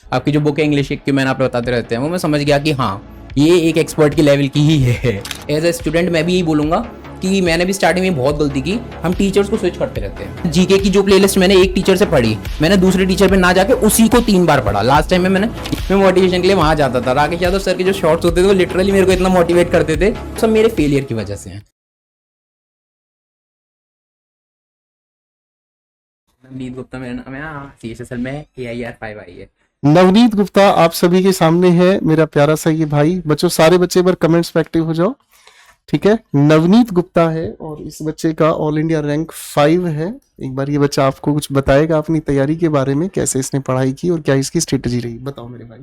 आपकी जो बुक है इंग्लिश की मैंने आप बताते रहते हैं वो मैं समझ गया कि हाँ ये एक एक्सपर्ट की लेवल की ही है। एज ए स्टूडेंट मैं भी यही बोलूँगा कि मैंने भी स्टार्टिंग में बहुत गलती की, हम टीचर्स को स्विच करते रहते हैं। जीके की जो प्लेलिस्ट मैंने एक टीचर से पढ़ी, मैंने दूसरे टीचर पे ना जाके उसी को 3 बार पढ़ा। लास्ट टाइम में मैं मोटिवेशन के लिए वहाँ जाता था। राकेश यादव सर के जो शॉर्ट्स होते थे वो लिटरली मेरे को इतना मोटिवेट करते थे, सब मेरे फेलियर की वजह से हैं। नवनीत गुप्ता मेरा नाम है, CHSL में AIR 5 आई है। नवनीत गुप्ता आप सभी के सामने है, मेरा प्यारा सा ये भाई। बच्चों सारे बच्चे एक बार कमेंट्स पे एक्टिव हो जाओ, ठीक है। नवनीत गुप्ता है और इस बच्चे का ऑल इंडिया रैंक 5 है। एक बार ये बच्चा आपको कुछ बताएगा अपनी तैयारी के बारे में, कैसे इसने पढ़ाई की और क्या इसकी स्ट्रेटेजी रही। बताओ मेरे भाई।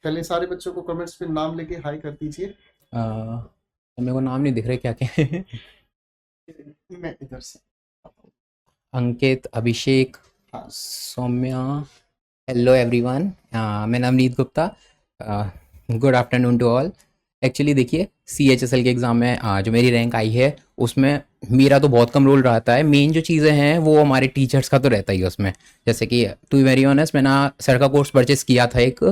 पहले सारे बच्चों को कमेंट्स पे नाम लेके हाई कर दीजिए। मेरे को नाम नहीं दिख रहे क्या क्या है। मैं इधर से अंकित, अभिषेक, सौम्या, हेलो एवरीवन, मैं Navneet Gupta. Good afternoon to all. Actually देखिए CHSL के एग्ज़ाम में जो मेरी रैंक आई है उसमें मेरा तो बहुत कम रोल रहता है। मेन जो चीज़ें हैं वो हमारे टीचर्स का तो रहता ही है उसमें। जैसे कि टू बी वेरी ऑनेस्ट मैंने सर का कोर्स परचेस किया था एक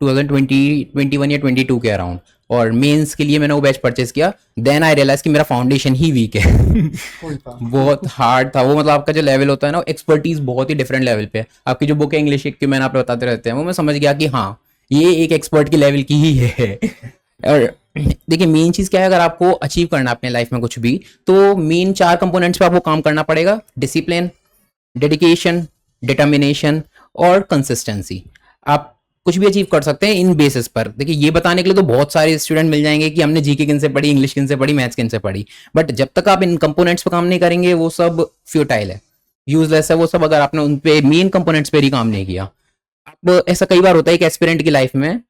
2021 या 22 के अराउंड, और मेंस के लिए मैंने वो बैच परचेस किया। देन आई रियलाइज कि मेरा फाउंडेशन ही वीक है। बहुत हार्ड था वो, मतलब आपका जो लेवल होता है ना एक्सपर्टीज बहुत ही डिफरेंट लेवल पे है। आपकी जो बुक है इंग्लिश की मैंने आप बताते रहते हैं वो मैं समझ गया कि हाँ ये एक एक्सपर्ट की लेवल की ही है। और देखिए मेन चीज़ क्या है, अगर आपको अचीव करना है अपने लाइफ में कुछ भी, तो मेन 4 कंपोनेंट्स पे आपको काम करना पड़ेगा। डिसिप्लिन, डेडिकेशन, डिटर्मिनेशन और कंसिस्टेंसी। आप कुछ भी अचीव कर सकते हैं इन बेसिस पर। देखिए ये बताने के लिए तो बहुत सारे स्टूडेंट मिल जाएंगे कि हमने जीके किन से पढ़ी, इंग्लिश किन से पढ़ी, मैथ्स किन से पढ़ी, बट जब तक आप इन कंपोनेंट्स पे काम नहीं करेंगे वो सब फ्यूटाइल है, यूजलेस है वो सब, अगर आपने उन पे मेन कंपोनेंट्स पे ही काम नहीं किया। अब ऐसा कई बार होता है एक एस्पिरेंट की लाइफ में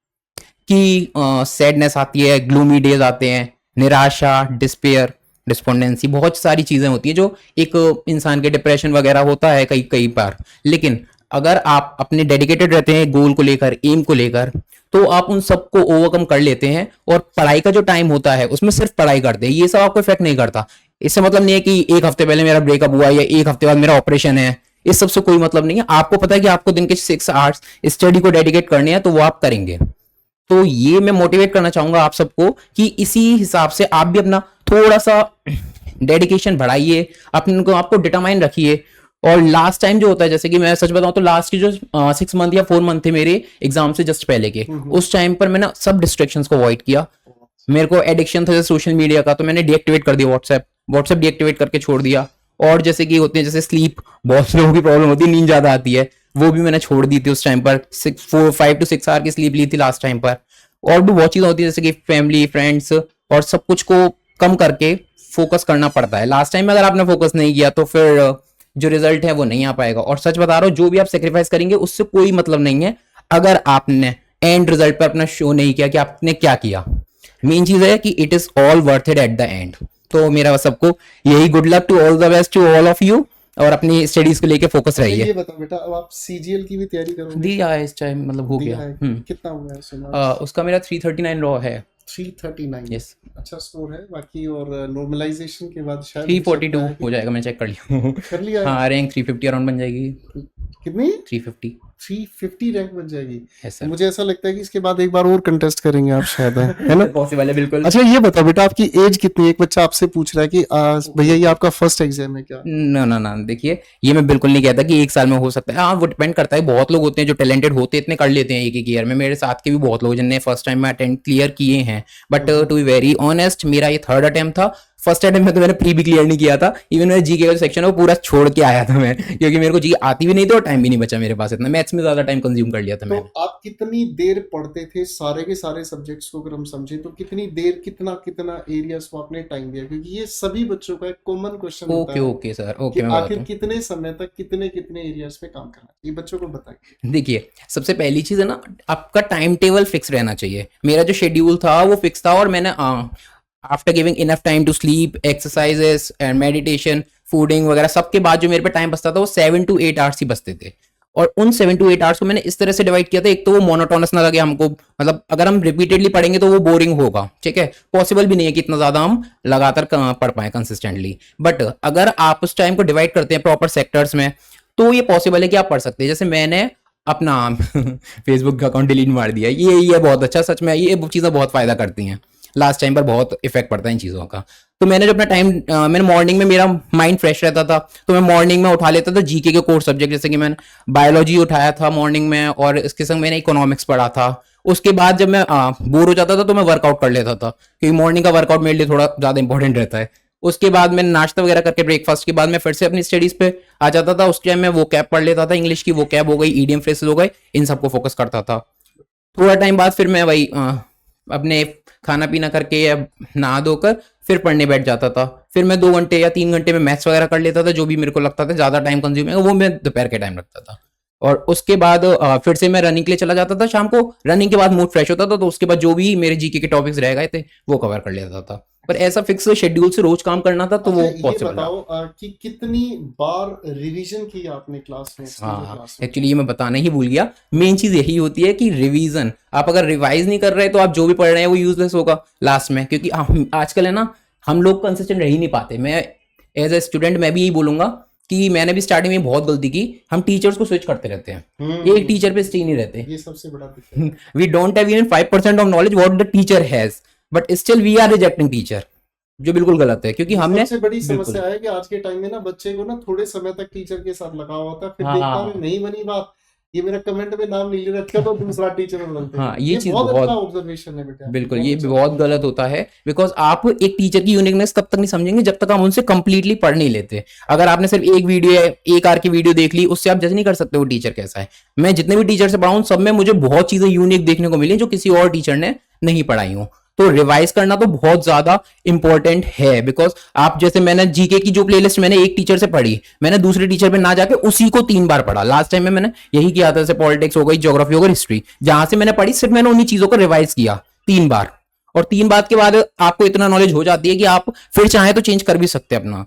कि सैडनेस आती है, ग्लूमी डेज आते हैं, निराशा, डिस्पेयर, डिस्पोंडेंसी, बहुत सारी चीज़ें होती है जो एक इंसान के डिप्रेशन वगैरह होता है कई कई बार। लेकिन अगर आप अपने डेडिकेटेड रहते हैं गोल को लेकर, एम को लेकर, तो आप उन सबको ओवरकम कर लेते हैं। और पढ़ाई का जो टाइम होता है उसमें सिर्फ पढ़ाई करते हैं, ये सब आपको इफेक्ट नहीं करता। इससे मतलब नहीं है कि एक हफ्ते पहले मेरा ब्रेकअप हुआ या एक हफ्ते बाद मेरा ऑपरेशन है, इस सब से कोई मतलब नहीं है। आपको पता है कि आपको दिन के 6 आवर्स स्टडी को डेडिकेट करने हैं, तो वो आप करेंगे। तो ये मैं मोटिवेट करना चाहूंगा आप सबको कि इसी हिसाब से आप भी अपना थोड़ा सा डेडिकेशन बढ़ाइए, अपने को आपको डिटरमाइन रखिए। और लास्ट टाइम जो होता है, जैसे कि मैं सच बताऊं तो लास्ट की जो 6 मंथ या 4 मंथ थे मेरे एग्जाम से जस्ट पहले के, उस टाइम पर मैंने सब डिस्ट्रैक्शंस को अवॉइड किया। मेरे को एडिक्शन था सोशल मीडिया का, तो मैंने डीएक्टिवेट कर दिया व्हाट्सएप डीएक्टिवेट करके छोड़ दिया। और जैसे कि होते हैं जैसे स्लीप, बहुत लोगों की प्रॉब्लम होती है, नींद ज्यादा आती है, वो भी मैंने छोड़ दी थी उस टाइम पर। 5 to 6 आवर की स्लीप ली थी लास्ट टाइम पर। और भी बहुत चीजें होती है जैसे कि फैमिली, फ्रेंड्स और सब कुछ को कम करके फोकस करना पड़ता है। लास्ट टाइम में अगर आपने फोकस नहीं किया तो फिर जो रिजल्ट है वो नहीं आ पाएगा। और सच बता रहा हूं, जो भी आप सेक्रीफाइस करेंगे उससे कोई मतलब नहीं है अगर आपने एंड रिजल्ट पर अपना शो नहीं किया कि आपने क्या किया। मेन चीज है कि it is all worth it at the end. तो मेरा सबको यही good luck to all the best to all of you, और अपनी स्टडीज को लेके फोकस रहिए। ये बताओ बेटा, अब आप CGL की भी तैयारी करोगे? दिया है इस टाइम, मतलब हो गया। कितना हुआ है सुना? उसका मेरा 339 रॉ है। 339? यस, अच्छा स्कोर है। बाकी और नॉर्मलाइजेशन के बाद शायद 342 हो जाएगा, मैं चेक कर लिया। कर लिया है? हाँ, रैंक 350 अराउंड बन जाएगी। कितनी? 350। 350 रैंक बन जाएगी? Yes sir. मुझे ऐसा लगता है कि इसके बाद एक बार और कंटेस्ट करेंगे आप शायद, है ना? पॉसिबल है बिल्कुल। अच्छा ये बताओ बेटा, आपकी एज कितनी है? एक बच्चा आपसे पूछ रहा है कि भैया ये आपका फर्स्ट एग्जाम है क्या? ना ना ना, देखिए ये मैं बिल्कुल नहीं कहता कि एक साल में हो सकता है। हाँ, वो डिपेंड करता है। बहुत लोग होते हैं जो टैलेंटेड होते हैं, इतने कर लेते हैं एक एक ईयर में। मेरे साथ के भी बहुत लोग जिनने फर्स्ट टाइम में अटेम्प्ट क्लियर किए हैं, but to be very honest मेरा ये 3rd अटेम्प्ट था। फर्स्ट अटेम्प्ट में तो मैंने प्री भी क्लियर नहीं किया था। इवन मेरा जीके का सेक्शन है वो पूरा छोड़ के आया था मैं, क्योंकि मेरे को जीके आती भी नहीं थी और टाइम भी नहीं बचा मेरे पास इतना। मैथ्स में ज्यादा टाइम कंज्यूम कर लिया था मैंने। तो आप कितनी देर पढ़ते थे सारे के सारे सब्जेक्ट्स को? अगर हम समझे तो कितनी देर, कितना कितना एरियाज को आपने टाइम दिया? क्योंकि ये सभी बच्चों का एक कॉमन क्वेश्चन होता है। ओके सर, ओके, कि मैं आखिर बताता कितने समय तक कितने कितने एरियाज पे काम करना चाहिए, बच्चों को बताइए। हूँ। देखिए सबसे पहली चीज है ना, आपका टाइम टेबल फिक्स रहना चाहिए। मेरा जो शेड्यूल था वो फिक्स था, और मैंने after giving enough time to sleep, exercises and meditation, fooding वगैरह सबके बाद जो मेरे पे टाइम बचता था वो 7 to 8 आवर्स ही बचते थे। और उन 7 to 8 आवर्स को मैंने इस तरह से डिवाइड किया था, एक तो वो मोनोटोनस ना लगे हमको, मतलब अगर हम रिपीटेडली पढ़ेंगे तो वो बोरिंग होगा, ठीक है, पॉसिबल भी नहीं है कि इतना ज्यादा हम लगातार पढ़ पाए कंसिस्टेंटली। बट अगर आप उस टाइम को डिवाइड करते हैं प्रॉपर सेक्टर्स में, तो ये पॉसिबल है कि आप पढ़ सकते हैं। जैसे मैंने अपना फेसबुक का अकाउंट डिलीट मार दिया। ये बहुत अच्छा, सच में ये चीज़ें बहुत फ़ायदा करती हैं। लास्ट टाइम पर बहुत इफेक्ट पड़ता है इन चीज़ों का। तो मैंने जो अपना टाइम, मैंने मॉर्निंग में, मेरा माइंड फ्रेश रहता था तो मैं मॉर्निंग में उठा लेता था जीके के कोर्स सब्जेक्ट, जैसे कि मैंने बायोलॉजी उठाया था मॉर्निंग में, और इसके संग मैंने इकोनॉमिक्स पढ़ा था। उसके बाद जब मैं बोर हो जाता था तो मैं वर्कआउट कर लेता था, क्योंकि मॉर्निंग का वर्कआउट मेरे लिए थोड़ा ज़्यादा इंपॉर्टेंट रहता है। उसके बाद मैंने नाश्ता वगैरह करके ब्रेकफास्ट के बाद मैं फिर से अपनी स्टडीज पे आ जाता था। उस टाइम मैं वो कैब पढ़ लेता था, इंग्लिश की वो कैब हो गई, ईडीएम फ्रेसेस हो गए, इन सबको फोकस करता था। थोड़ा टाइम बाद फिर मैं वही अपने खाना पीना करके या नहा धोकर फिर पढ़ने बैठ जाता था। फिर मैं 2 घंटे या 3 घंटे में मैथ्स वगैरह कर लेता था, जो भी मेरे को लगता था ज़्यादा टाइम कंज्यूम है वो मैं दोपहर के टाइम रखता था। और उसके बाद फिर से मैं रनिंग के लिए चला जाता था शाम को। रनिंग के बाद मूड फ्रेश होता था, तो उसके बाद जो भी मेरे जीके के टॉपिक्स रह गए थे वो कवर कर लेता था। पर ऐसा फिक्स शेड्यूल से रोज काम करना था तो अच्छा वो ये पॉसिबल बताओ कि कितनी बार रिवीजन की आपने क्लास में, स्टूडियो हाँ, क्लास में? एक्चुअली ये मैं बताना ही भूल गया। मेन चीज यही होती है कि रिवीजन, आप अगर रिवाइज नहीं कर रहे तो आप जो भी पढ़ रहे हैं वो यूजलेस होगा लास्ट में। क्योंकि आजकल है ना, हम लोग कंसिस्टेंट रह ही नहीं पाते। मैं एज ए स्टूडेंट मैं भी यही बोलूंगा कि मैंने भी स्टार्टिंग में बहुत गलती की। हम टीचर्स को स्विच करते रहते हैं, एक टीचर पे स्टे नहीं रहते। ये सबसे बड़ा दिक्कत है। We don't have even 5% of knowledge what the teacher has, but still we are rejecting teacher, जो बिल्कुल गलत है। क्योंकि हमने सबसे बड़ी बिल्कुल समस्या है कि आज के टाइम में ना बच्चे को ना थोड़े समय तक टीचर के साथ लगा हुआ होता है, फिर हाँ देखता हाँ है नहीं बनी बात, ये मेरा कमेंट में नाम नहीं ले रखा तो दूसरा टीचर बनते हैं। हाँ, ये चीज बहुत अच्छा बहुत ऑब्जर्वेशन है बेटा, बिल्कुल, बहुत ये अच्छा। बहुत गलत होता है। बिकॉज आप एक टीचर की यूनिकनेस तब तक नहीं समझेंगे जब तक आप उनसे कंप्लीटली पढ़ नहीं लेते। अगर आपने सिर्फ एक वीडियो या एक आर की वीडियो देख ली, उससे आप जज नहीं कर सकते वो टीचर कैसा है। मैं जितने भी टीचर से पढ़ा हूं सब में मुझे बहुत चीजें यूनिक देखने को मिली जो किसी और टीचर ने नहीं पढ़ाई हूं। तो रिवाइज करना तो बहुत ज्यादा इंपॉर्टेंट है। बिकॉज आप जैसे, मैंने जीके की जो प्लेलिस्ट मैंने एक टीचर से पढ़ी, मैंने दूसरे टीचर पे ना जाके उसी को 3 बार पढ़ा। लास्ट टाइम में मैंने यही किया था, जैसे पॉलिटिक्स हो गई, ज्योग्राफी हो गई, हिस्ट्री, जहां से मैंने पढ़ी सिर्फ मैंने उन्हीं चीजों को रिवाइज किया 3 बार। और 3 बार के बाद आपको इतना नॉलेज हो जाती है कि आप फिर चाहे तो चेंज कर भी सकते हैं अपना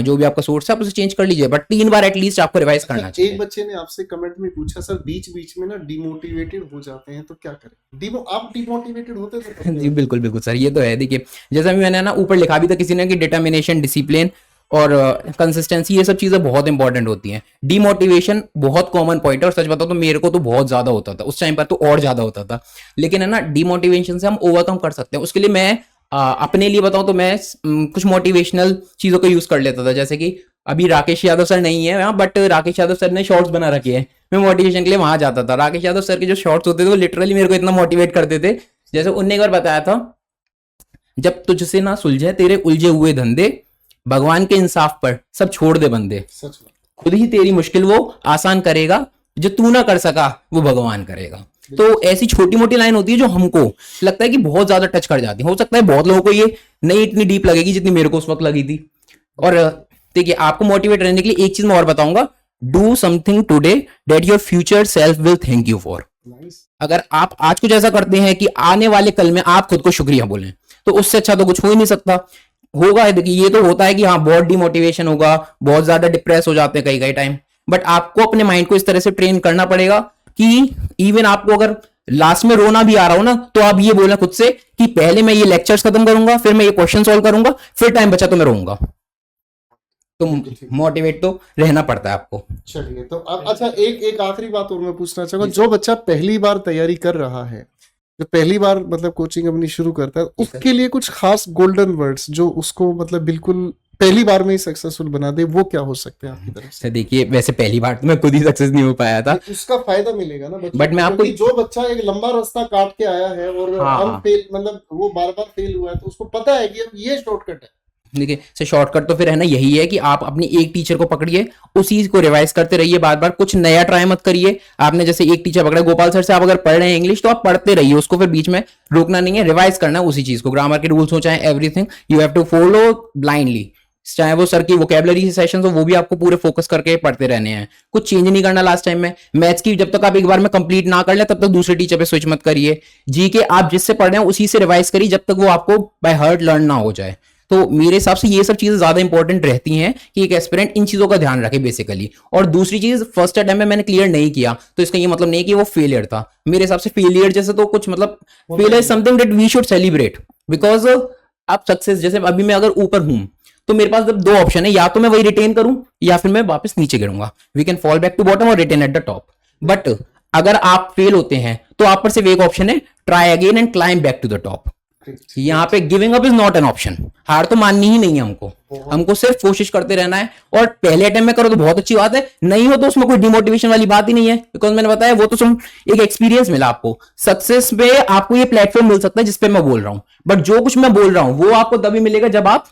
जो भी आपका सोर्स है, आप उसे चेंज कर लीजिए, बट 3 बार एटलीस्ट आपको रिवाइज करना एक चाहिए। बच्चे ने आपसे कमेंट में पूछा सर बीच बीच में ना डिमोटिवेटेड हो जाते हैं तो क्या करें? आप डिमोटिवेटेड होते तो कब जी बिल्कुल बिल्कुल सर, ये तो है। देखिए, जैसा भी मैंने ना ऊपर लिखा भी था किसी ने कि डिटर्मिनेशन, डिसिप्लिन और कंसिस्टेंसी, ये सब चीजें बहुत इंपॉर्टेंट होती हैं। डिमोटिवेशन बहुत कॉमन पॉइंट है, और सच बताओ तो मेरे को तो बहुत ज्यादा होता था उस टाइम पर, तो और ज्यादा होता था। लेकिन है ना, डिमोटिवेशन से हम ओवरकम कर सकते हैं। उसके लिए मैं अपने लिए बताऊं तो मैं कुछ मोटिवेशनल चीजों का यूज कर लेता था। जैसे कि अभी राकेश यादव सर नहीं है यहाँ, बट राकेश यादव सर ने शॉर्ट्स बना रखे हैं, मैं मोटिवेशन के लिए वहां जाता था। राकेश यादव सर के जो शॉर्ट्स होते थे वो लिटरली मेरे को इतना मोटिवेट करते थे। जैसे उनने एक बार बताया था, जब तुझसे ना सुलझे तेरे उलझे हुए धंधे, भगवान के इंसाफ पर सब छोड़ दे बंदे, सच में? खुद ही तेरी मुश्किल वो आसान करेगा, जो तू ना कर सका वो भगवान करेगा। तो ऐसी छोटी मोटी लाइन होती है जो हमको लगता है कि बहुत ज्यादा टच कर जाती है। हो सकता है बहुत लोगों को ये नहीं इतनी डीप लगेगी जितनी मेरे को उस वक्त लगी थी। और देखिए, आपको मोटिवेट रहने के लिए एक चीज मैं और बताऊंगा, do something today that your future self will thank you for. Nice. अगर आप आज कुछ ऐसा करते हैं कि आने वाले कल में आप खुद को शुक्रिया बोलें, तो उससे अच्छा तो कुछ हो ही नहीं सकता। होगा, देखिए ये तो होता है कि हाँ बहुत डिमोटिवेशन होगा, बहुत ज्यादा डिप्रेस हो जाते हैं कई कई टाइम, बट आपको अपने माइंड को इस तरह से ट्रेन करना पड़ेगा कि इवन आपको अगर लास्ट में रोना भी आ रहा हो ना, तो आप ये बोलना खुद से कि पहले मैं ये लेक्चर्स खत्म करूंगा, फिर मैं ये क्वेश्चन सॉल्व करूंगा, फिर टाइम बचा तो मैं रोऊंगा। तो मोटिवेट तो रहना पड़ता है आपको। चलिए, तो अब अच्छा एक आखिरी बात और मैं पूछना चाहूंगा, जो बच्चा पहली बार तैयारी कर रहा है, जो पहली बार मतलब कोचिंग अपनी शुरू करता है, उसके लिए कुछ खास गोल्डन वर्ड्स जो उसको मतलब बिल्कुल पहली बार में ही सक्सेसफुल बना दे, वो क्या हो सकते हैं आपकी तरफ से? देखिए, वैसे पहली बार तो मैं खुद ही सक्सेस नहीं हो पाया था, उसका फायदा मिलेगा ना बच्चे बट मैं को, आपको क्योंकि जो बच्चा एक लंबा रास्ता काट के आया है और हम फेल, मतलब वो बार बार फेल हुआ है, तो उसको पता है कि अब ये शॉर्टकट है। देखिए, से शॉर्टकट तो फिर है ना, यही है कि आप अपनी एक टीचर को पकड़िए, उसी को रिवाइज करते रहिए बार बार, कुछ नया ट्राई मत करिए। आपने जैसे एक टीचर पकड़ा गोपाल सर से, आप अगर पढ़ रहे हैं इंग्लिश, तो आप पढ़ते रहिए उसको, फिर बीच में रोकना नहीं है, रिवाइज करना है उसी चीज को। ग्रामर के रूल्स हो चाहे everything, you have to follow blindly. चाहे वो सर की वोकेबलरी सेशन हो, वो भी आपको पूरे फोकस करके पढ़ते रहने हैं, कुछ चेंज नहीं करना। लास्ट टाइम में मैथ्स की जब तक आप एक बार में कंप्लीट ना कर ले, तब तक दूसरे टीचर पे स्विच मत करिए। जी के आप जिससे पढ़ रहे हैं उसी से रिवाइज करिए, जब तक वो आपको बाय हार्ट लर्न ना हो जाए। तो मेरे हिसाब से ये सब चीजें ज्यादा इंपॉर्टेंट रहती हैं कि एक एस्पिरेंट इन चीजों का ध्यान रखे बेसिकली। और दूसरी चीज, फर्स्ट अटेम्प्ट में मैंने क्लियर नहीं किया तो इसका ये मतलब नहीं कि वो फेलियर था। मेरे हिसाब से फेलियर जैसे तो कुछ मतलब, failure is something that we should celebrate, because आप सक्सेस, जैसे अभी मैं अगर ऊपर हूं तो मेरे पास जब 2 ऑप्शन है, या तो मैं वही रिटेन करूं या फिर मैं वापस नीचे गिरूंगा। We can fall back to bottom और retain at the top. But अगर आप फेल होते हैं तो आप पर सिर्फ एक ऑप्शन है, try again and climb back to the top. यहाँ पे giving up is not an option, हार तो माननी ही नहीं है हमको सिर्फ कोशिश करते रहना है। और पहले अटेम्प्ट में करो तो बहुत अच्छी बात है, नहीं हो तो उसमें कोई डिमोटिवेशन वाली बात ही नहीं है, बिकॉज मैंने बताया वो तो सिर्फ एक एक्सपीरियंस मिला आपको। सक्सेस में आपको ये प्लेटफॉर्म मिल सकता है जिसपे मैं बोल रहा हूं, बट जो कुछ मैं बोल रहा हूं वो आपको तभी मिलेगा जब आप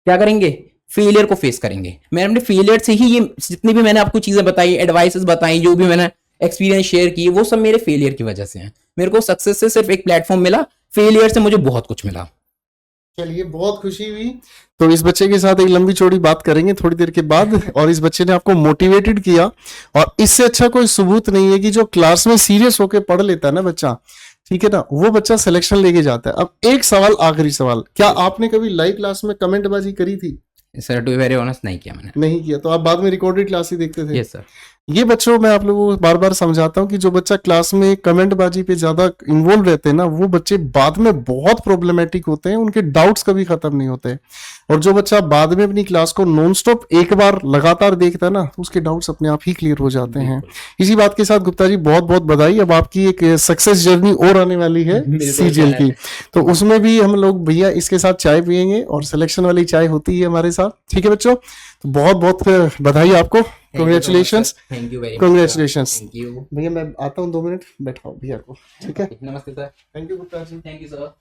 क्या करेंगे, फेलियर को फेस करेंगे। मैंने अपने फेलियर से ही ये जितनी भी मैंने आपको चीजें बताई, एडवाइसेस बताई, जो भी मैंने एक्सपीरियंस शेयर किए, वो सब मेरे फेलियर की वजह से हैं। मेरे को सक्सेस से सिर्फ एक प्लेटफॉर्म मिला, फेलियर से मुझे बहुत कुछ मिला। चलिए, बहुत खुशी हुई। तो इस बच्चे के साथ एक लंबी चौड़ी बात करेंगे थोड़ी देर के बाद। और इस बच्चे ने आपको मोटिवेटेड किया, और इससे अच्छा कोई सबूत नहीं है कि जो क्लास में सीरियस होकर पढ़ लेता है ना बच्चा, ठीक है ना, वो बच्चा सिलेक्शन लेके जाता है। अब एक सवाल, आखिरी सवाल, क्या आपने कभी लाइव क्लास में कमेंटबाजी करी थी? Sir to be very honest नहीं किया मैंने। नहीं किया, तो आप बाद में रिकॉर्डेड क्लास ही देखते थे? Yes sir. ये बच्चों, मैं आप लोगों को बार बार समझाता हूँ कि जो बच्चा क्लास में कमेंटबाजी पे ज्यादा इन्वॉल्व रहते हैं ना, वो बच्चे बाद में बहुत प्रॉब्लमेटिक होते हैं, उनके डाउट्स कभी खत्म नहीं होते। और जो बच्चा बाद में अपनी क्लास को नॉन स्टॉप एक बार लगातार देखता है ना, तो उसके डाउट्स अपने आप ही क्लियर हो जाते हैं। इसी बात के साथ गुप्ता जी बहुत बहुत बधाई। अब आपकी एक सक्सेस जर्नी और आने वाली है सीजीएल की, तो उसमें भी हम लोग भैया इसके साथ चाय पियेंगे, और सिलेक्शन वाली चाय होती है हमारे साथ। ठीक है बच्चों, तो बहुत बहुत बधाई आपको, congratulations, thank you very much, congratulations. Thank you भैया मैं आता हूँ 2 मिनट, बैठाओ भैया को। ठीक है, नमस्ते sir. Thank you Gupta ji. Thank you sir.